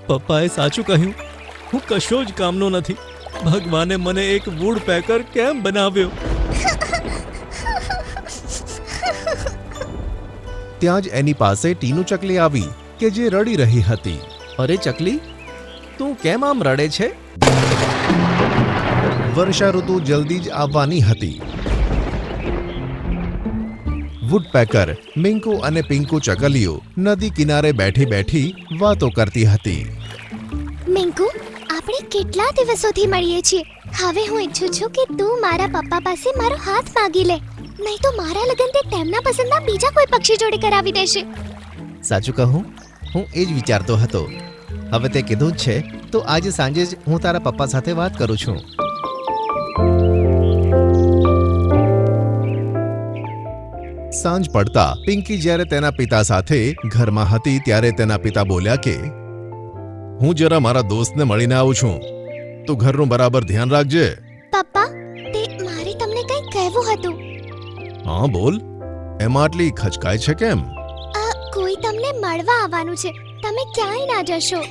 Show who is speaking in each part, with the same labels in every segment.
Speaker 1: પપ્પાએ સાચું કહ્યું. હું કશો જ કામનો નથી. ભગવાને મને એક વુડ પેકર કેમ બનાવ્યો?
Speaker 2: ત્યાં જ એની પાસે ટીનુ ચકલી આવી કે જે રડી રહી હતી.
Speaker 1: અરે ચકલી, તું કેમ આમ રડે છે?
Speaker 2: વર્ષા ઋતુ જલ્દી જ આવવાની હતી. વુડપેકર, મિંકુ અને પિંકુ ચકલીઓ નદી કિનારે બેઠી બેઠી વાતો કરતી હતી.
Speaker 3: મિંકુ, આપણે કેટલા દિવસોથી મળીએ છીએ. હવે હું ઈચ્છું છું કે તું મારા પપ્પા પાસે મારો હાથ માંગી લે. નહીં તો મારા લગ્ન તે તેમના પસંદના બીજા કોઈ પક્ષી જોડે કરાવી દેશે.
Speaker 4: સાચું કહું, હું એ જ વિચારતો હતો. હવે તે કીધું જ છે તો આજે સાંજે જ હું તારા પપ્પા સાથે વાત કરું છું.
Speaker 2: સાંજ પડતા પિંકી જ્યારે તેના પિતા સાથે ઘરમાં હતી ત્યારે તેના પિતા બોલ્યા કે હું જરા મારા દોસ્તને મળીને આવું છું. તું ઘરનું બરાબર ધ્યાન રાખજે.
Speaker 3: પપ્પા, તે મારે તમને કંઈક કહેવું હતું.
Speaker 2: હા બોલ. એમાં આટલી ખચકાય છે કેમ?
Speaker 3: કોઈ તમને મળવા આવવાનું છે. તમે ક્યાંય ના જશો.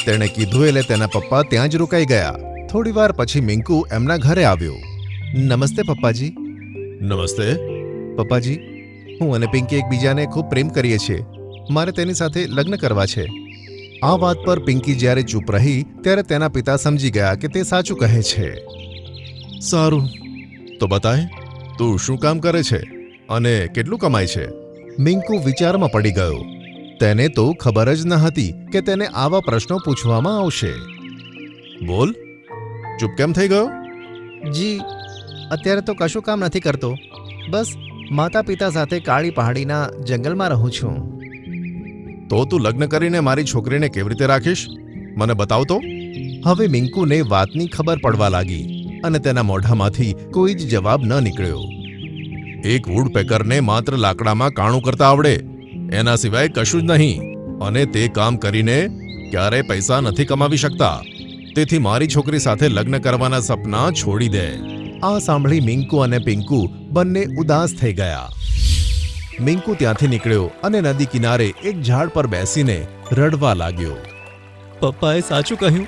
Speaker 2: તેણે કીધું એટલે તેના પપ્પા ત્યાં જ રોકાઈ ગયા. થોડી વાર પછી મિંકુ એમના ઘરે આવ્યો.
Speaker 4: નમસ્તે પપ્પાજી.
Speaker 2: નમસ્તે.
Speaker 4: પપ્પાજી, હું અને પિંકી એકબીજાને ખૂબ પ્રેમ કરીએ છીએ. મારે તેની સાથે લગ્ન કરવા છે.
Speaker 2: આ વાત પર પિંકી જ્યારે ચૂપ રહી ત્યારે તેના પિતા સમજી ગયા કે તે સાચું કહે છે. સારું, તો બતાય તું શું કામ કરે છે અને કેટલું કમાય છે? મિંકુ વિચારમાં પડી ગયો. તેને તો ખબર જ ન હતી કે તેને આવા પ્રશ્નો પૂછવામાં આવશે. બોલ, ચૂપ કેમ થઈ ગયો?
Speaker 4: જી, અત્યારે તો કશું કામ નથી કરતો. બસ માતા પિતા સાથે કાળી પહાડીના જંગલમાં રહું છું.
Speaker 2: તો તું લગ્ન કરીને મારી છોકરીને કેવી રીતે રાખીશ? મને બતાવ તો. હવે મિંકુને વાતની ખબર પડવા લાગી અને તેના મોઢામાંથી કોઈ જ જવાબ ન નીકળ્યો. એક વુડપેકરને માત્ર લાકડામાં કાણું કરતા આવડે, એના સિવાય કશું જ નહીં. અને તે કામ કરીને ક્યારેય પૈસા નથી કમાવી શકતા. તેથી મારી છોકરી સાથે લગ્ન કરવાના સપના છોડી દે. આ સાંભળી મિંકુ અને પિંકુ બંને ઉદાસ થઈ ગયા. મિંકુ ત્યાંથી નીકળ્યો અને નદી કિનારે એક ઝાડ પર બેસીને રડવા લાગ્યો.
Speaker 1: પપ્પાએ સાચું કહ્યું.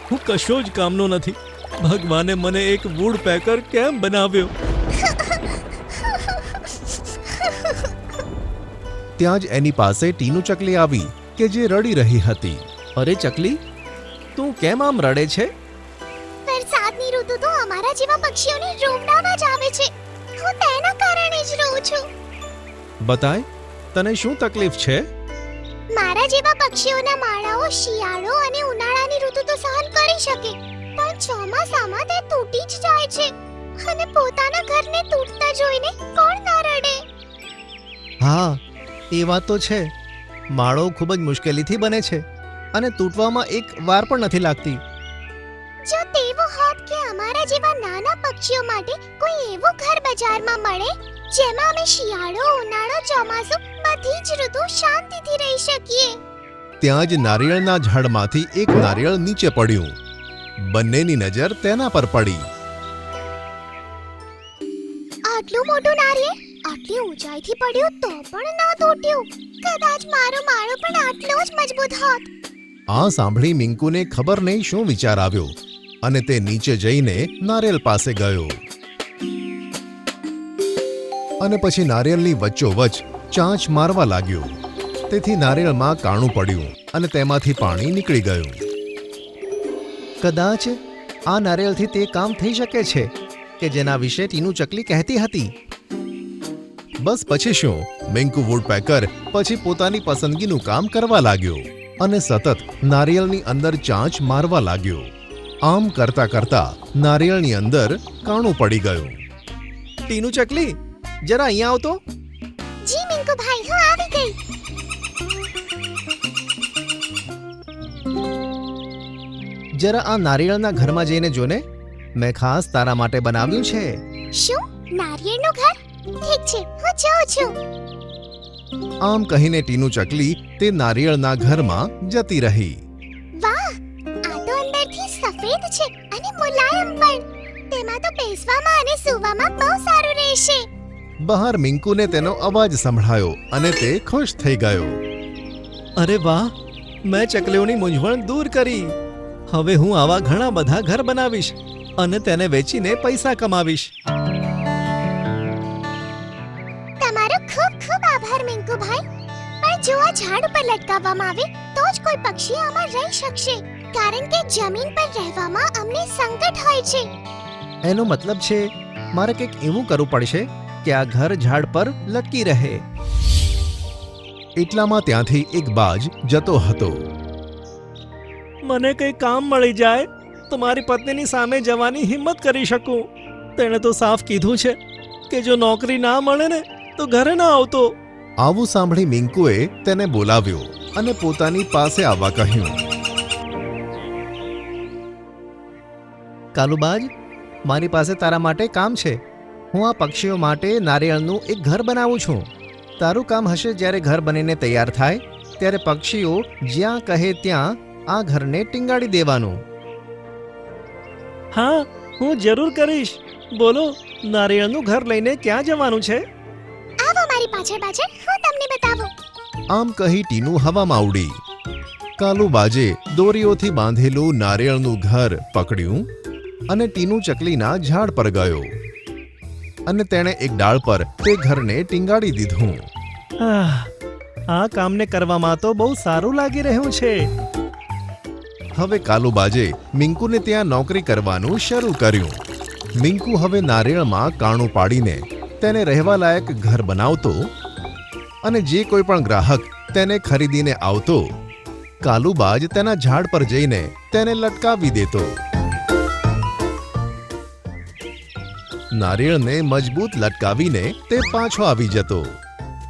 Speaker 1: હું કશો જ કામનો નથી. ભગવાને મને એક વુડ પેકર કેમ બનાવ્યો?
Speaker 2: ત્યાં જ એની પાસે ટીનુ ચકલી આવી કે જે રડી રહી હતી.
Speaker 1: અરે ચકલી, તું કેમ આમ રડે છે?
Speaker 3: વરસાદની ઋતુ તો અમારા જેવા પક્ષીઓને રોવડાવવા જ આવે છે. હું તેના કારણે જ રોઉં છું.
Speaker 2: બતાય, તને શું તકલીફ છે?
Speaker 3: મારા જેવા પક્ષીઓના માળાઓ શિયાળો અને ઉનાળાની ઋતુ તો સહન કરી શકે, પણ ચોમાસામાં તે તૂટી જ જાય છે. અને પોતાના ઘરને તૂટતા જોઈને કોણ ના રડે?
Speaker 4: હા, એ વાત તો છે. માળો ખૂબ જ મુશ્કેલીથી બને છે અને તૂટવામાં એક વાર પણ નથી લાગતી.
Speaker 3: જો તેવું હોત કે અમારા જેવા નાના પક્ષીઓ માટે કોઈ એવું ઘર બજારમાં મળે જેમાં અમે શિયાળો, ઉનાળો, ચોમાસું બધી જ ઋતુ શાંતિથી રહી શકીએ.
Speaker 2: ત્યાં જ નારિયેળના ઝાડમાંથી એક નારિયેળ નીચે પડ્યું. બંનેની નજર તેના પર પડી.
Speaker 3: આટલું મોટું નારિયેળ આટલી ઊંચાઈથી પડ્યું તો પણ ન તૂટ્યું. કદાચ મારો માળો પણ આટલો જ મજબૂત હોત.
Speaker 2: આ સાંભળી મિંકુને ખબર નહીં શું વિચાર આવ્યો અને તે નીચે જઈને નારિયેળ પાસે ગયો અને પછી નારિયેળની વચ્ચોવચ ચાંચ મારવા લાગ્યો. તેથી નારિયેળમાં કાણું પડ્યું અને તેમાંથી પાણી નીકળી ગયું.
Speaker 4: કદાચ આ નારિયેળથી તે કામ થઈ શકે છે કે જેના વિશે ટીનુ ચકલી કહેતી હતી.
Speaker 2: બસ પછી શું, મિંકુ વુડપેકર પછી પોતાની પસંદગીનું કામ કરવા લાગ્યો અને સતત નારિયેળની અંદર ચાંચ મારવા લાગ્યો. આમ કરતા કરતા નારિયેળની અંદર કાણું પડી ગયું.
Speaker 4: ટીનુ ચકલી, જરા અહીંયા આવ તો.
Speaker 3: જી મિંકુ ભાઈ, હું આવી ગઈ.
Speaker 4: જરા આ નારિયેળના ઘરમાં જઈને જોને. મેં ખાસ તારા માટે બનાવ્યું છે.
Speaker 3: શું? નારિયેળનું ઘર? ઠીક છે, હું જાઉં છું.
Speaker 2: આમ કહીને ટીનુ ચકલી તે નારિયેળના ઘરમાં જતી રહી.
Speaker 3: વાહ, આ તો અંદરથી સફેદ છે અને મુલાયમ પણ. તેમાં તો બેસવામાં અને સૂવામાં બહુ સારું રહેશે.
Speaker 2: બહાર મિંકુને તેનો અવાજ સંભળાયો અને તે ખુશ થઈ ગયો.
Speaker 1: અરે વાહ, મેં ચકલીઓની મૂંઝવણ દૂર કરી. હવે હું આવા ઘણા બધા ઘર બનાવીશ અને તેને વેચીને પૈસા કમાવીશ.
Speaker 3: તમારો ખૂબ ખૂબ આભાર મિંકુભાઈ. પણ જો આ ઝાડ ઉપર લટકાવવામાં આવે તો જ કોઈ પક્ષી આમાં રહી શકશે, કારણ કે જમીન પર રહેવામાં અમને સંકટ હોય છે.
Speaker 4: એનો મતલબ છે મારે કંઈક એવું કરવું પડશે કે આ ઘર ઝાડ પર લટકી રહે.
Speaker 2: એટલામાં ત્યાંથી એક બાજ જતો હતો.
Speaker 1: મને કંઈ કામ મળી જાય તો મારી પત્નીની સામે જવાની હિંમત કરી શકું. તેણે તો સાફ કીધું છે કે જો નોકરી ના મળે ને તો ઘરે ના આવતો.
Speaker 2: આવું સાંભળી મિંકુએ તેને બોલાવ્યો અને પોતાની પાસે આવવા કહ્યું.
Speaker 4: કાલુબાજ, મારી પાસે તારા માટે કામ છે. હું આ પક્ષીઓ માટે નારિયેળનું એક ઘર બનાવું છું. તારું કામ હશે જ્યારે ઘર બનીને તૈયાર થાય ત્યારે પક્ષીઓ જ્યાં કહે ત્યાં આ ઘરને ટીંગાડી દેવાનું.
Speaker 1: હા, હું જરૂર કરીશ. બોલો, નારિયેળનું ઘર લઈને ક્યાં જવાનું છે?
Speaker 3: આવો મારી પાછળ પાછળ, હું તમને બતાવું.
Speaker 2: આમ કહી ટીનું હવામાં ઉડી. કાલુબાજે દોરીઓથી બાંધેલું નારિયેળનું ઘર પકડ્યું અને ટીનું ચકલીના ઝાડ પર ગયો અને તેણે એક ડાળ પર તે ઘરને ટીંગાડી દીધું.
Speaker 1: આ કામને કરવામાં તો બહુ સારું લાગી રહ્યું છે.
Speaker 2: હવે કાલુબાજે મિંકુને ત્યાં નોકરી કરવાનું શરૂ કર્યું. મિંકુ હવે નારિયેળમાં કાણું પાડીને તેને રહેવા લાયક ઘર બનાવતો અને જે કોઈ પણ ગ્રાહક તેને ખરીદીને આવતો, કાલુબાજ તેના ઝાડ પર જઈને તેને લટકાવી દેતો. નારિયેળને મજબૂત લટકાવીને તે પાછો આવી જતો.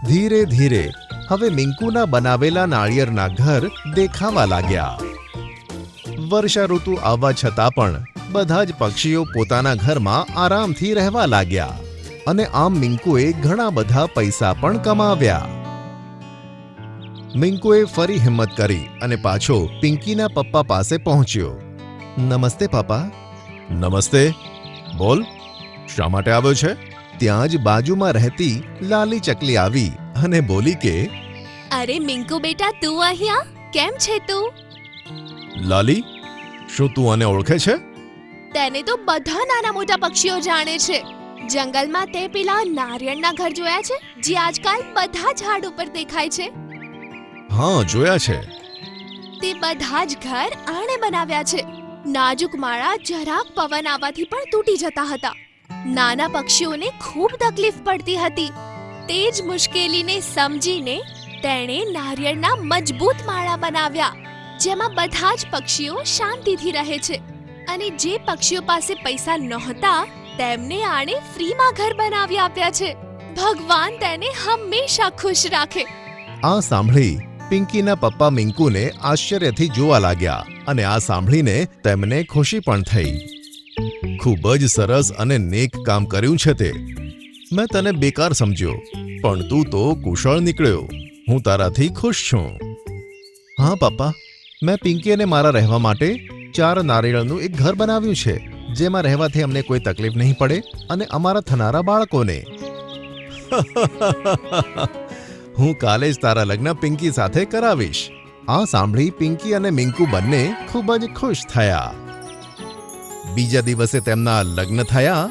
Speaker 2: ધીરે ધીરે હવે મિંકુના બનાવેલા નાળિયેરના ઘર દેખાવા લાગ્યા. વર્ષા ઋતુ આવવા છતાં પણ બધા જ પક્ષીઓ પોતાના ઘરમાં આરામથી રહેવા લાગ્યા અને આમ મિંકુએ ઘણા બધા પૈસા પણ કમાવ્યા. મિંકુએ ફરી હિંમત કરી અને પાછો પિંકીના પપ્પા પાસે પહોંચ્યો.
Speaker 4: નમસ્તે પપ્પા.
Speaker 2: નમસ્તે. બોલ, શા માટે આવ્યો છે?
Speaker 4: ત્યાં જ બાજુમાં રહેતી લાલી ચકલી આવી અને બોલી કે,
Speaker 5: અરે મિંકુ બેટા, તું અહીંયા કેમ છે? તું
Speaker 2: લાલી, શું તું આને ઓળખે છે?
Speaker 5: તેને તો બધા નાના મોટા પક્ષીઓ જાણે છે. જંગલમાં તે પેલા નારિયેળના ઘર જોયા છે જે આજકાલ બધા ઝાડ ઉપર દેખાય છે?
Speaker 2: હા, જોયા છે.
Speaker 5: તે બધા જ ઘર આણે બનાવ્યા છે. નાજુક માળા જરાક પવન આવવાથી પણ તૂટી જતા હતા. નાના પક્ષીઓને ખૂબ તકલીફ પડતી હતી. તે જ મુશ્કેલીને સમજીને તેણે નારિયેળના મજબૂત માળા બનાવ્યા જેમાં બધા જ પક્ષીઓ શાંતિથી રહે છે. અને જે પક્ષીઓ પાસે પૈસા નહોતા તેમને આણે ફ્રીમાં ઘર બનાવી આપ્યા છે. ભગવાન તેને હંમેશા ખુશ રાખે.
Speaker 2: આ સાંભળી પિંકીના પપ્પા મિંકુને આશ્ચર્યથી જોવા લાગ્યા અને આ સાંભળીને તેમને ખુશી પણ થઈ. ખૂબ જ સરસ અને નેક કામ કર્યું છે તે. મેં તને બેકાર સમજ્યો, પણ તું તો કુશળ નીકળ્યો. હું તારાથી ખુશ છું.
Speaker 4: હા પપ્પા, મેં પિંકી અને મારા રહેવા માટે 4 નારિયેળનું એક ઘર બનાવ્યું છે જેમાં રહેવાથી અમને કોઈ તકલીફ નહીં પડે અને અમારા થનારા બાળકોને.
Speaker 2: હું કાલે જ તારા લગ્ન પિંકી સાથે કરાવીશ.
Speaker 4: આ સાંભળી પિંકી અને મિંકુ બંને ખૂબ જ ખુશ થયા.
Speaker 2: બીજા દિવસે તેમના લગ્ન થયા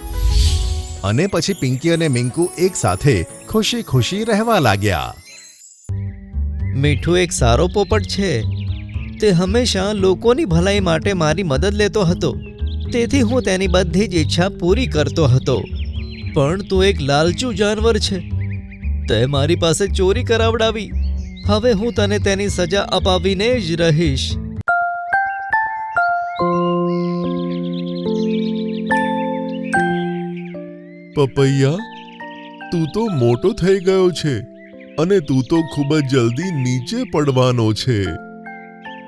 Speaker 2: અને પછી પિંકી અને મિંકુ એક સાથે ખુશી ખુશી રહેવા લાગ્યા.
Speaker 1: મીઠું એક સારો પોપટ છે. તે હંમેશા લોકોની ભલાઈ માટે મારી મદદ લેતો હતો. તેથી હું તેની બધી જ ઈચ્છા પૂરી કરતો હતો. પણ તું એક લાલચુ જાનવર છે. તે મારી પાસે ચોરી કરાવડાવી. હવે હું તને તેની સજા અપાવીને જ રહીશ.
Speaker 6: પપૈયા, તું તો મોટો થઈ ગયો છે અને તું તો ખૂબ જ જલ્દી નીચે પડવાનો છે.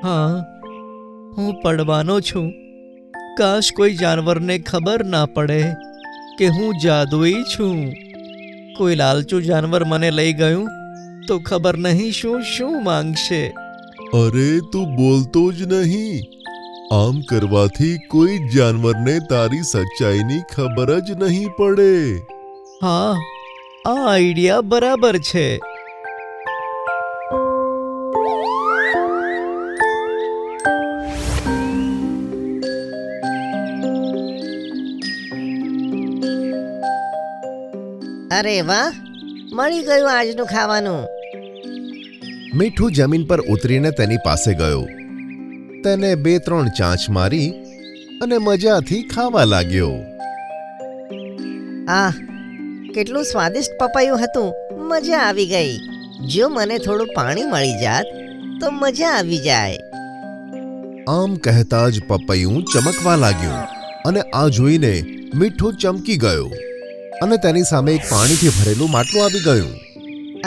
Speaker 1: હા, હું પડવાનો છું. કાશ કોઈ જાનવરને ખબર ના પડે કે હું જાદુઈ છું. કોઈ લાલચુ જાનવર મને લઈ ગયું તો ખબર નહીં શું શું માંગશે.
Speaker 6: અરે, તું બોલતો જ નહીં. આમ કરવાથી કોઈ જાનવરને તારી સચ્ચાઈની ખબર જ નહીં પડે.
Speaker 1: હા, આ આઈડિયા બરાબર છે.
Speaker 7: અરે વાહ, મળી ગયું આજનું ખાવાનું.
Speaker 2: મીઠું જમીન પર ઉતરીને તેની પાસે ગયો. તેને 2-3 ચાંચ મારી અને મજાથી ખાવા લાગ્યો.
Speaker 7: આહ, કેટલું સ્વાદિષ્ટ પપૈયું હતું. મજા આવી ગઈ. જો મને થોડું પાણી મળી જાત તો મજા આવી જાય.
Speaker 2: આમ કહેતા જ પપૈયું ચમકવા લાગ્યું અને આ જોઈને મીઠું ચમકી ગયો અને તેની સામે એક પાણીથી ભરેલું માટલું આવી ગયું.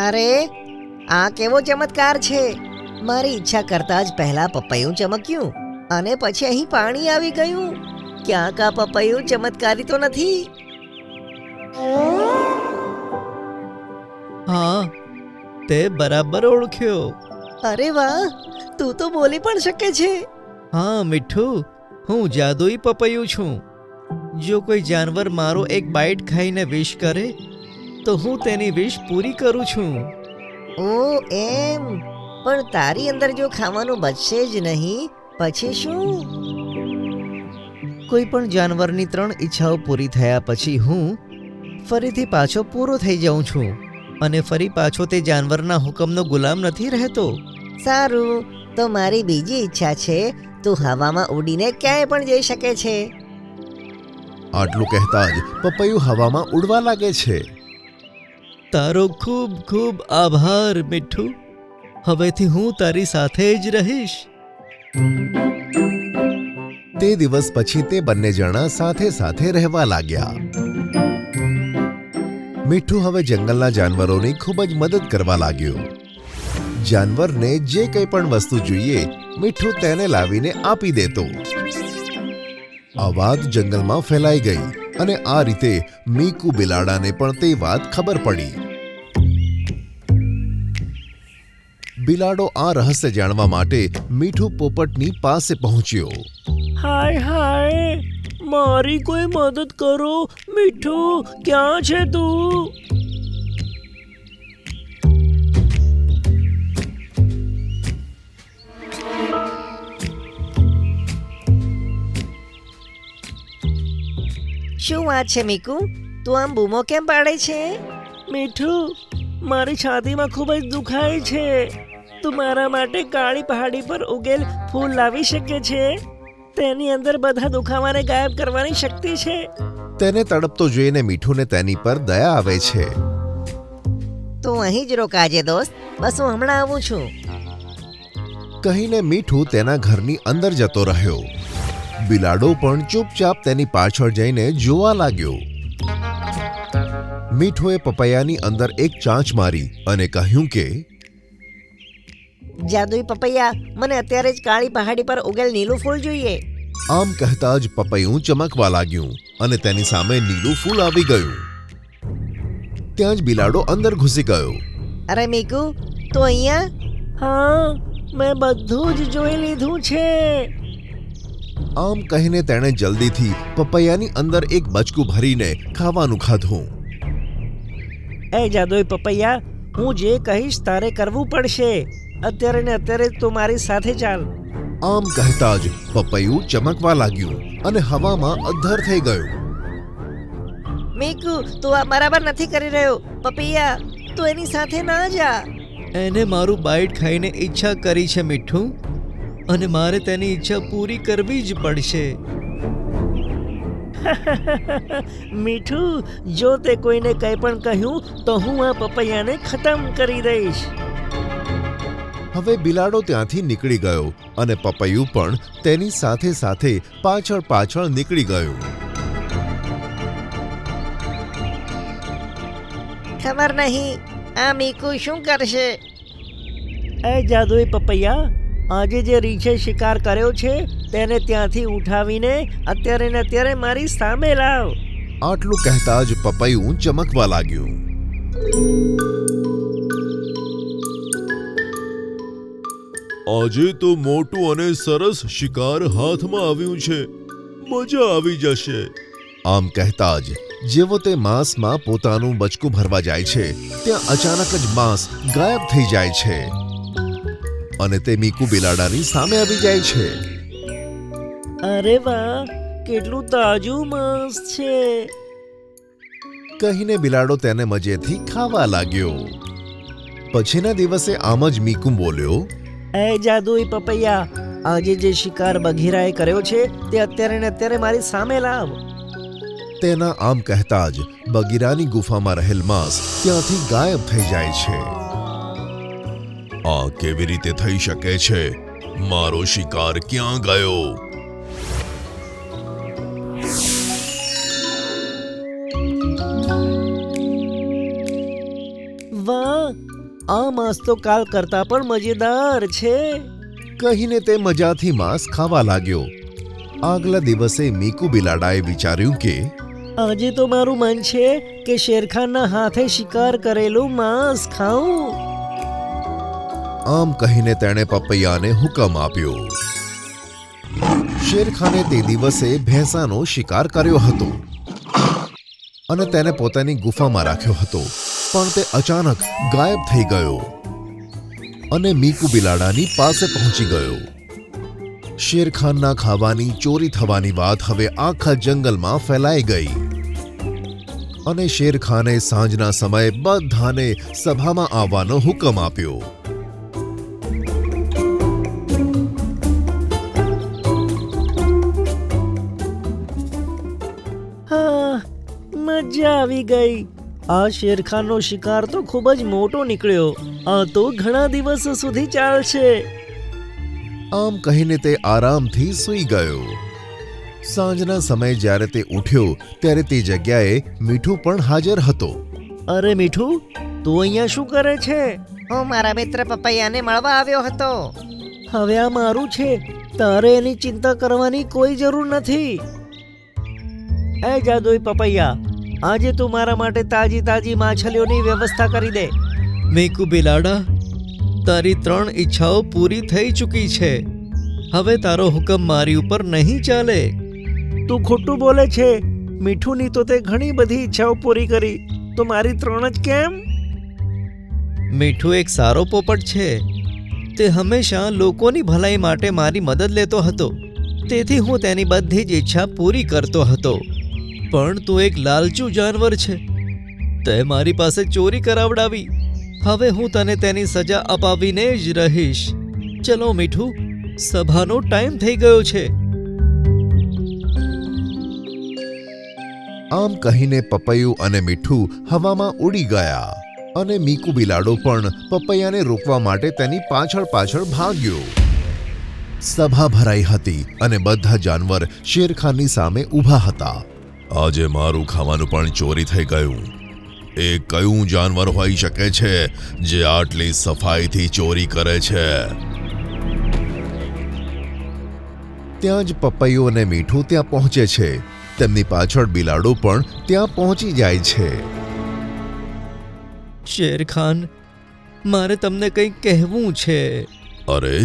Speaker 7: અરે, આ કેવો ચમત્કાર છે! મારી ઈચ્છા કરતા જ પહેલા પપૈયું ચમક્યું અને પછી અહીં પાણી આવી ગયું. ક્યાંક આ પપૈયું ચમત્કારી તો નથી?
Speaker 1: હા, તે બરાબર ઓળખ્યો.
Speaker 7: અરે વાહ, તું તો બોલી પણ શકે છે.
Speaker 1: હા મીઠું, હું જાદુઈ પપૈયું છું. જો કોઈ જાનવર મારો એક બાઈટ ખાઈને વિશ કરે તો હું તેની વિશ પૂરી કરું છું.
Speaker 7: ઓ એમ? પણ તારી અંદર જો ખાવાનું બચશે જ નહીં પછી શું?
Speaker 1: કોઈ પણ જાનવરની 3 ઈચ્છાઓ પૂરી થયા પછી હું ફરીથી પાછો પૂરો થઈ જાઉં છું અને ફરી પાછો તે જાનવરના હુકમનો ગુલામ નથી રહેતો.
Speaker 7: સારું, તો મારી બીજી ઈચ્છા છે, તું હવામાં ઉડીને ક્યાંય પણ જઈ શકે છે.
Speaker 2: આટલું કહેતા જ પપૈયું હવામાં ઉડવા લાગે છે.
Speaker 1: તારો ખૂબ ખૂબ આભાર મીઠું. હવેથી હું તારી સાથે જ રહીશ.
Speaker 2: તે દિવસ પછી તે બંને જણા સાથે સાથે રહેવા લાગ્યા. મીઠું હવે જંગલના જાનવરોની ખૂબ જ મદદ કરવા લાગ્યો. જાનવરને જે કંઈ પણ વસ્તુ જોઈએ મીઠું તેને લાવીને આપી દેતો. આ વાત જંગલમાં ફેલાઈ ગઈ અને આ રીતે મીકુ બિલાડાને પણ તે વાત ખબર પડી. બિલાડો આ રહસ્ય જાણવા માટે મીઠું પોપટની પાસે પહોંચ્યો.
Speaker 8: હાય હાય, મારી કોઈ મદદ કરો. મીઠું, ક્યાં છે તું?
Speaker 7: શું વાત છે મીકુ? તું આમ બૂમો કેમ પાડે છે?
Speaker 8: મીઠું, મારી છાતીમાં ખૂબ જ દુખાય છે. તું મારા માટે કાળી પહાડી પર ઉગેલ ફૂલ લાવી શકે છે? તેની અંદર બધા દુખાવાને ગાયબ કરવાની શક્તિ છે.
Speaker 2: તેને તડપતો જોઈને મીઠુંને તેની પર દયા આવે છે.
Speaker 7: તું અહીં જ રોકાજે દોસ્ત, બસ હું હમણાં આવું છું.
Speaker 2: કહીને મીઠું તેના ઘરની અંદર જતો રહ્યો. બિલાડો પણ ચૂપચાપ તેની પાછળ જઈને જોવા લાગ્યો. મીઠુએ પપૈયાની અંદર એક ચાંચ મારી અને કહ્યું કે,
Speaker 7: જાદુઈ પપૈયા, મને અત્યારે જ કાળી પહાડી પર ઉગેલ નીલું ફૂલ જોઈએ.
Speaker 2: આમ કહેતા જ પપૈયું ચમકવા લાગ્યું અને તેની સામે નીલું ફૂલ આવી ગયું. ત્યાં જ બિલાડો અંદર ઘૂસી ગયો.
Speaker 7: અરે મીકુ, તું અહીંયા?
Speaker 8: હા, મેં બધું જ જોઈ લીધું છે.
Speaker 2: આમ કહીને તેણે જલ્દીથી પપૈયાની અંદર એક બચકું ભરીને ખાવાનું ખાધું.
Speaker 8: એ જાદુઈ પપૈયા, હું જે કહીશ તારે કરવું પડશે. અત્યારે ને અત્યારે તું મારી સાથે ચાલ.
Speaker 2: આમ કહેતા જ પપૈયું ચમકવા લાગ્યું અને હવામાં અદ્ધર થઈ ગયું.
Speaker 7: મીકુ, તું આ બરાબર નથી કરી રહ્યો. પપૈયા, તું એની સાથે ના જા.
Speaker 1: એને મારું બાઈટ ખાઈને ઈચ્છા કરી છે મીઠું, અને મારે તેની ઈચ્છા પૂરી કરવી જ પડશે.
Speaker 8: મીઠું, જો તે કોઈને કંઈ પણ કહ્યું તો હું આ પપૈયાને ખતમ કરી દઈશ.
Speaker 2: હવે બિલાડો ત્યાંથી નીકળી ગયો અને પપૈયું પણ તેની સાથે સાથે પાછળ પાછળ નીકળી ગયું.
Speaker 7: ખબર નહીં આ મીકુ શું કરશે.
Speaker 8: એ જાદુઈ પપૈયા, આજે જે રીંછે શિકાર કર્યો છે તેને ત્યાંથી ઉઠાવીને અત્યારે ને અત્યારે મારી સામે લાવ.
Speaker 2: આટલું કહેતા જ પપૈયું ચમકવા લાગ્યું.
Speaker 6: આજે તો મોટું અને સરસ શિકાર હાથમાં આવ્યું છે. મજા આવી જશે.
Speaker 2: આમ કહેતા જ જેવો તે માંસમાં પોતાનું બચકું ભરવા જાય છે ત્યાં અચાનક જ માંસ ગાયબ થઈ જાય છે અને તે મીકુ બિલાડાની સામે આવી જાય છે.
Speaker 8: અરે વાહ, કેટલું તાજું માંસ છે.
Speaker 2: કહીને બિલાડો તેને મજેથી ખાવા લાગ્યો. પછીના દિવસે આમ જ મીકુ બોલ્યો,
Speaker 8: એ જાદુઈ પપૈયા, આજે જે શિકાર બઘીરાએ કર્યો છે તે અત્યારે ને અત્યારે મારી સામે લાવ.
Speaker 2: તેના આમ કહેતા જ બગીરાની ગુફામાં રહેલ માંસ ત્યાંથી ગાયબ થઈ જાય છે. આ કેવી રીતે થઈ શકે છે? મારો શિકાર ક્યાં ગયો?
Speaker 8: વાહ, આ માંસ તો કાલ કરતા પણ મજેદાર છે.
Speaker 2: કહીને તે મજાથી માંસ ખાવા લાગ્યો. આગલા દિવસે મીકુ બિલાડાએ વિચાર્યું કે
Speaker 8: આજે તો મારું મન છે કે શેરખાનના હાથે શિકાર કરેલું માંસ ખાઉં.
Speaker 2: આમ કહીને તેણે પપૈયાને હુકમ આપ્યો. શેરખાને તે દિવસે ભેંસાનો શિકાર કર્યો હતો અને તેને પોતાની ગુફામાં રાખ્યો હતો, પણ તે અચાનક ગાયબ થઈ ગયો અને મીકુ બિલાડાની પાસે પહોંચી ગયો. શેરખાનના ખાવાની ચોરી થવાની વાત હવે આખા જંગલમાં ફેલાઈ ગઈ અને શેરખાને સાંજના સમયે બધાને સભામાં આવવાનો હુકમ આપ્યો.
Speaker 8: હા, મજા આવી ગઈ. આ શેરખાનનો શિકાર તો ખૂબ જ મોટો નીકળ્યો. આ તો ઘણા દિવસો સુધી ચાલશે.
Speaker 2: આમ કહીને તે આરામથી સૂઈ ગયો. સાંજના સમયે જ્યારે તે ઉઠ્યો ત્યારે તે જગ્યાએ મીઠું પણ હાજર હતો.
Speaker 8: અરે મીઠું, તું અહીંયા શું કરે છે?
Speaker 7: હું મારા મિત્ર પપૈયાને મળવા આવ્યો હતો.
Speaker 8: હવે આ મારું છે, તારે એની ચિંતા કરવાની કોઈ જરૂર નથી. એ જાદુઈ પપૈયા, આજે તું મારા માટે તાજી તાજી માછલીઓની વ્યવસ્થા કરી દે.
Speaker 1: મીકુ બિલાડા, તારી 3 ઈચ્છાઓ પૂરી થઈ ચૂકી છે. હવે તારો હુકમ મારી ઉપર નહીં ચાલે.
Speaker 8: તું ખોટું બોલે છે. મીઠુંની તો તે ઘણી બધી ઈચ્છાઓ પૂરી કરી, તો મારી 3 જ કેમ?
Speaker 1: મીઠું એક સારો પોપટ છે. તે હંમેશા લોકોની ભલાઈ માટે મારી મદદ લેતો હતો, તેથી હું તેની બધી જ ઈચ્છા પૂરી કરતો હતો. પણ તું એક લાલચુ જાનવર છે. તે મારી પાસે ચોરી કરાવડાવી. હવે હું તને તેની સજા અપાવીને જ રહીશ. ચલો મીઠું, સભાનો ટાઈમ થઈ ગયો છે.
Speaker 2: આમ કહીને પપૈયું અને મીઠું હવામાં ઉડી ગયા અને મીકુ બિલાડો પણ પપૈયાને રોકવા માટે તેની પાછળ પાછળ ભાગ્યો. સભા ભરાઈ હતી અને બધા જાનવર શેરખાનની સામે ઊભા હતા. આજે મારું ખાવાનું પણ ચોરી થઈ ગયું. એ કયું જાનવર હોઈ શકે છે જે આટલી સફાઈથી ચોરી કરે છે? ત્યાં જ પપૈયું અને મીઠું ત્યાં પહોંચે છે. તેમની પાછળ બિલાડો પણ ત્યાં પહોંચી જાય છે.
Speaker 1: શેરખાન, મારે તમને કંઈક કહેવું છે.
Speaker 2: અરે,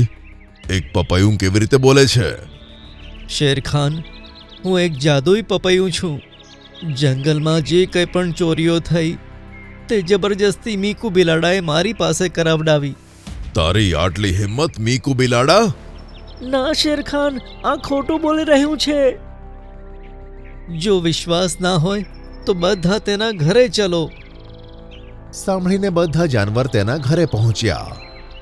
Speaker 2: એક પપૈયું કેવી રીતે બોલે છે?
Speaker 1: શેરખાન, હું એક જાદુઈ પપૈયું છું. જંગલમાં જે કંઈ પણ ચોરીઓ થઈ તે જબરજસ્તી મીકુ બિલાડાએ મારી પાસે કરાવડાવી.
Speaker 2: તારી આટલી હિંમત, મીકુ બિલાડા?
Speaker 8: ના શેરખાન, આ ખોટું બોલી રહ્યું છે.
Speaker 1: જો વિશ્વાસ ના હોય તો બધા તેના ઘરે ચલો.
Speaker 2: સાંભળીને બધા જાનવર તેના ઘરે પહોંચ્યા.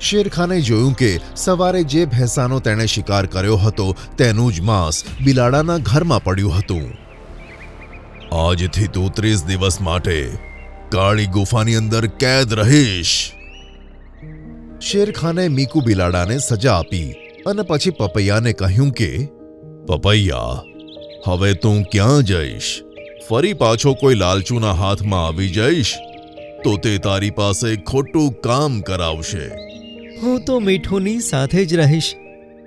Speaker 2: શેરખાને જોયું કે સવારે જે ભેંસાનો તેણે શિકાર કર્યો હતો તેનું જ માંસ બિલાડાના ઘરમાં પડ્યું હતું. આજથી તું 30 દિવસ માટે કાળી ગુફાની અંદર કેદ રહીશ. શેરખાને મીકુ બિલાડાને સજા આપી અને પછી પપૈયાને કહ્યું કે પપૈયા, હવે તું ક્યાં જઈશ? ફરી પાછો કોઈ લાલચુના હાથમાં આવી જઈશ તો તે તારી પાસે ખોટું કામ કરાવશે.
Speaker 1: હું તો મીઠુંની સાથે જ રહીશ.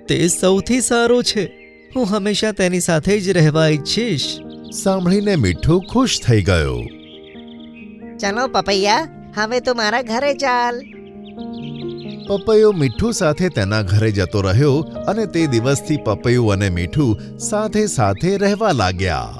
Speaker 1: તે સૌથી સારો છે. હું હંમેશા તેની સાથે જ રહેવા ઈચ્છીશ.
Speaker 2: સાંભળીને મીઠું ખુશ થઈ ગયો.
Speaker 7: ચાલો પપૈયા, હવે તો મારા ઘરે ચાલ.
Speaker 2: પપૈયો મીઠું સાથે તેના ઘરે જતો રહ્યો અને તે દિવસથી પપૈયું અને મીઠું સાથે સાથે રહેવા લાગ્યા.